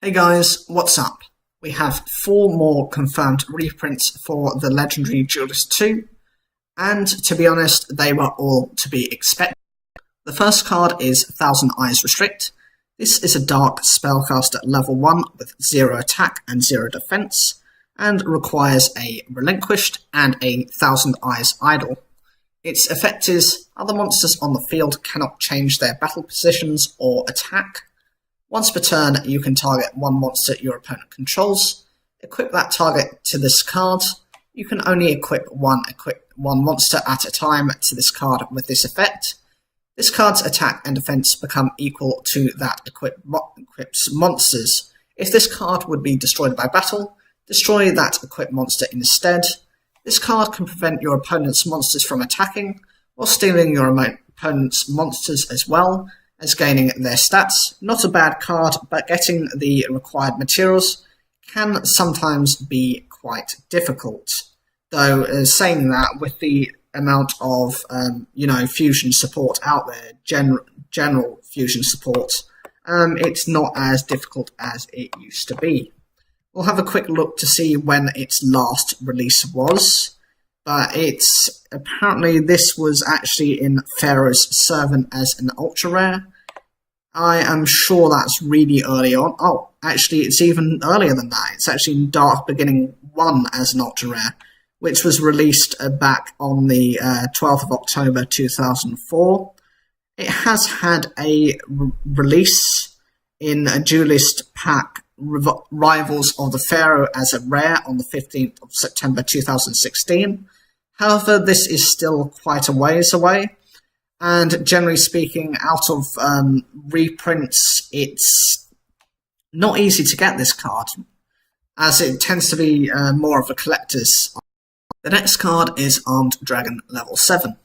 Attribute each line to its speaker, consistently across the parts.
Speaker 1: Hey guys, what's up? We have 4 more confirmed reprints for the legendary Duelist 2, and to be honest, they were all to be expected. The first card is Thousand Eyes Restrict. This is a dark spellcaster level 1 with 0 attack and 0 defense, and requires a Relinquished and a Thousand Eyes Idol. Its effect is, other monsters on the field cannot change their battle positions or attack. Once per turn, you can target one monster your opponent controls. Equip that target to this card. You can only equip one monster at a time to this card with this effect. This card's attack and defense become equal to that equipped monsters. If this card would be destroyed by battle, destroy that equipped monster instead. This card can prevent your opponent's monsters from attacking, or stealing your opponent's monsters as well as gaining their stats. Not a bad card, but getting the required materials can sometimes be quite difficult. Though, saying that, with the amount of fusion support out there, general fusion support, it's not as difficult as it used to be. We'll have a quick look to see when its last release was, but apparently this was actually in Pharaoh's Servant as an ultra rare. I am sure that's really early on. Oh, actually it's even earlier than that. It's actually in Dark Beginning 1 as an ultra rare, which was released back on the 12th of October 2004. It has had a release in a Duelist pack, Rivals of the Pharaoh as a rare on the 15th of September 2016. However, this is still quite a ways away. And generally speaking, out of reprints, it's not easy to get this card, as it tends to be more of a collector's. The next card is Armed Dragon level 7.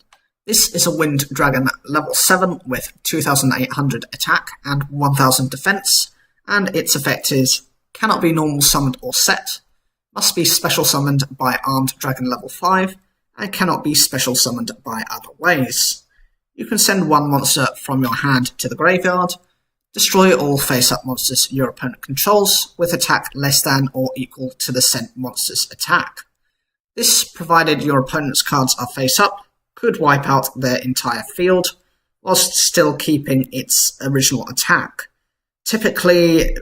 Speaker 1: This is a Wind Dragon level 7 with 2,800 attack and 1,000 defense, and its effect is, cannot be normal summoned or set, must be special summoned by Armed Dragon level 5, and cannot be special summoned by other ways. You can send one monster from your hand to the graveyard, destroy all face-up monsters your opponent controls with attack less than or equal to the sent monster's attack. This, provided your opponent's cards are face-up, could wipe out their entire field, whilst still keeping its original attack. Typically,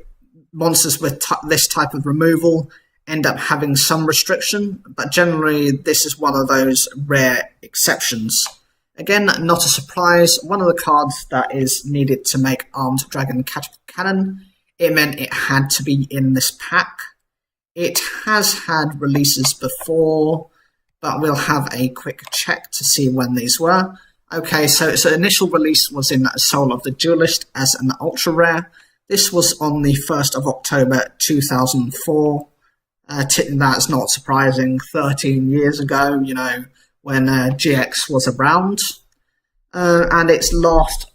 Speaker 1: monsters with this type of removal end up having some restriction, but generally this is one of those rare exceptions. Again, not a surprise, one of the cards that is needed to make Armed Dragon canon, it meant it had to be in this pack. It has had releases before, but we'll have a quick check to see when these were. Okay, so its initial release was in Soul of the Duelist as an ultra rare. This was on the 1st of October 2004. That's not surprising, 13 years ago, when GX was around. And its last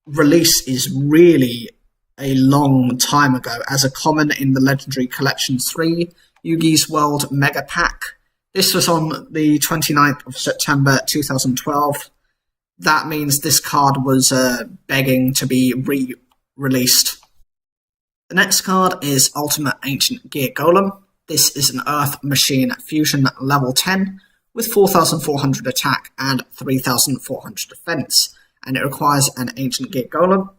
Speaker 1: release is really a long time ago, as a common in the Legendary Collection 3, Yugi's World Mega Pack. This was on the 29th of September 2012. That means this card was begging to be re-released. The next card is Ultimate Ancient Gear Golem. This is an Earth Machine Fusion level 10 with 4,400 attack and 3,400 defense, and it requires an Ancient Gear Golem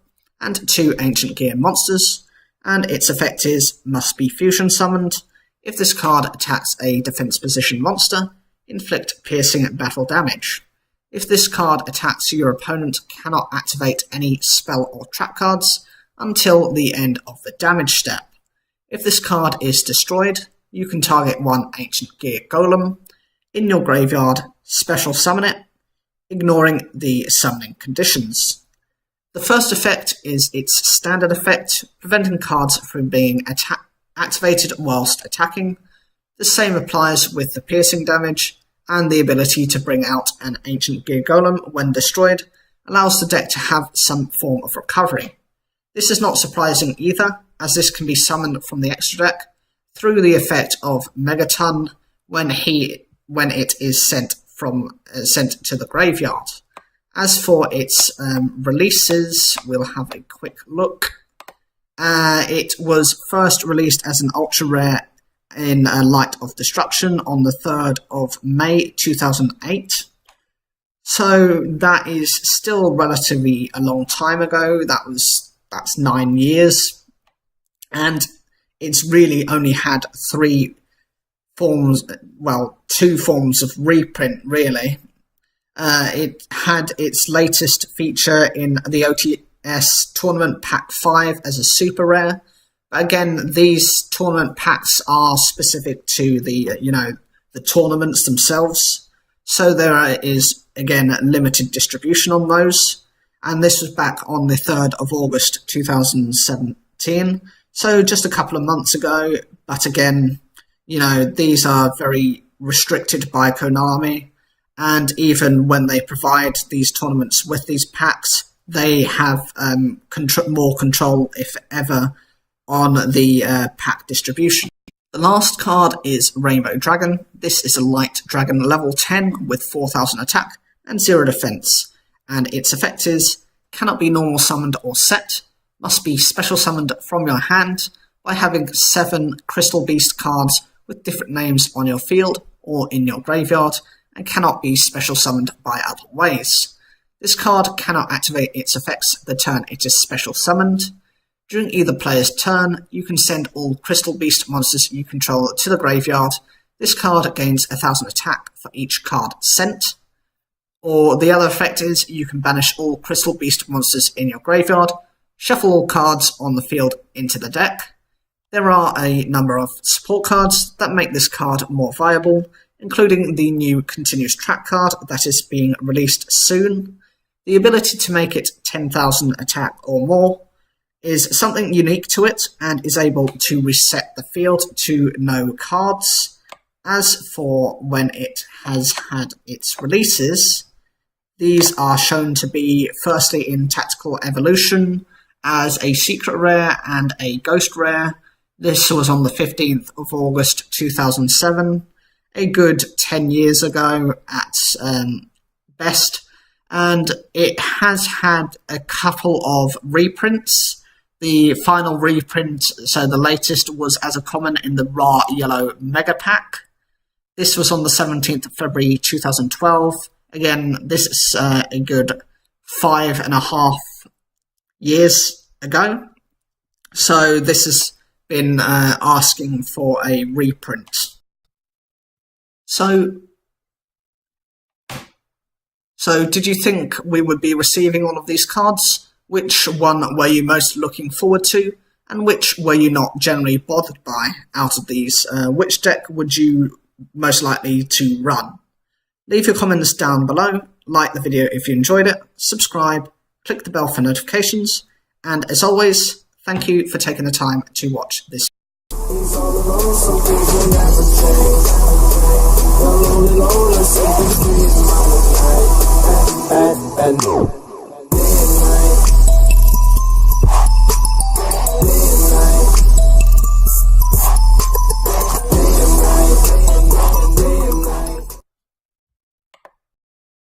Speaker 1: and 2 Ancient Gear monsters, and its effect is, must be fusion summoned. If this card attacks a defense position monster, inflict piercing battle damage. If this card attacks your opponent, cannot activate any spell or trap cards until the end of the damage step. If this card is destroyed, you can target one Ancient Gear Golem in your graveyard, special summon it, ignoring the summoning conditions. The first effect is its standard effect, preventing cards from being activated whilst attacking. The same applies with the piercing damage, and the ability to bring out an Ancient Gear Golem when destroyed allows the deck to have some form of recovery. This is not surprising either, as this can be summoned from the extra deck through the effect of Megaton when it is sent to the graveyard. As for its releases, we'll have a quick look. It was first released as an ultra rare in Light of Destruction on the 3rd of May 2008. So that is still relatively a long time ago. That's 9 years, and it's really only had two forms of reprint, really. It had its latest feature in the OTS Tournament Pack 5 as a super rare. But again, these tournament packs are specific to the tournaments themselves. So there is, again, limited distribution on those. And this was back on the 3rd of August 2017. So just a couple of months ago. But again, these are very restricted by Konami. And even when they provide these tournaments with these packs, they have more control, if ever, on the pack distribution. The last card is Rainbow Dragon. This is a light dragon level 10 with 4000 attack and 0 defense. And its effect is, cannot be normal summoned or set, must be special summoned from your hand by having 7 Crystal Beast cards with different names on your field or in your graveyard, and cannot be special summoned by other ways. This card cannot activate its effects the turn it is special summoned. During either player's turn, you can send all Crystal Beast monsters you control to the graveyard. This card gains 1000 attack for each card sent. Or the other effect is, you can banish all Crystal Beast monsters in your graveyard, shuffle all cards on the field into the deck. There are a number of support cards that make this card more viable, including the new Continuous Track card that is being released soon. The ability to make it 10,000 attack or more is something unique to it and is able to reset the field to no cards. As for when it has had its releases, these are shown to be firstly in Tactical Evolution as a secret rare and a ghost rare. This was on the 15th of August 2007, a good 10 years ago at best, and it has had a couple of reprints. The final reprint, so the latest, was as a common in the Raw Yellow Mega Pack. This was on the 17th of February 2012. Again, this is a good 5.5 years ago. So this has been asking for a reprint. So did you think we would be receiving all of these cards? Which one were you most looking forward to, and which were you not generally bothered by out of these? Which deck would you most likely to run? Leave your comments down below, like the video if you enjoyed it, subscribe, click the bell for notifications, and as always, thank you for taking the time to watch this.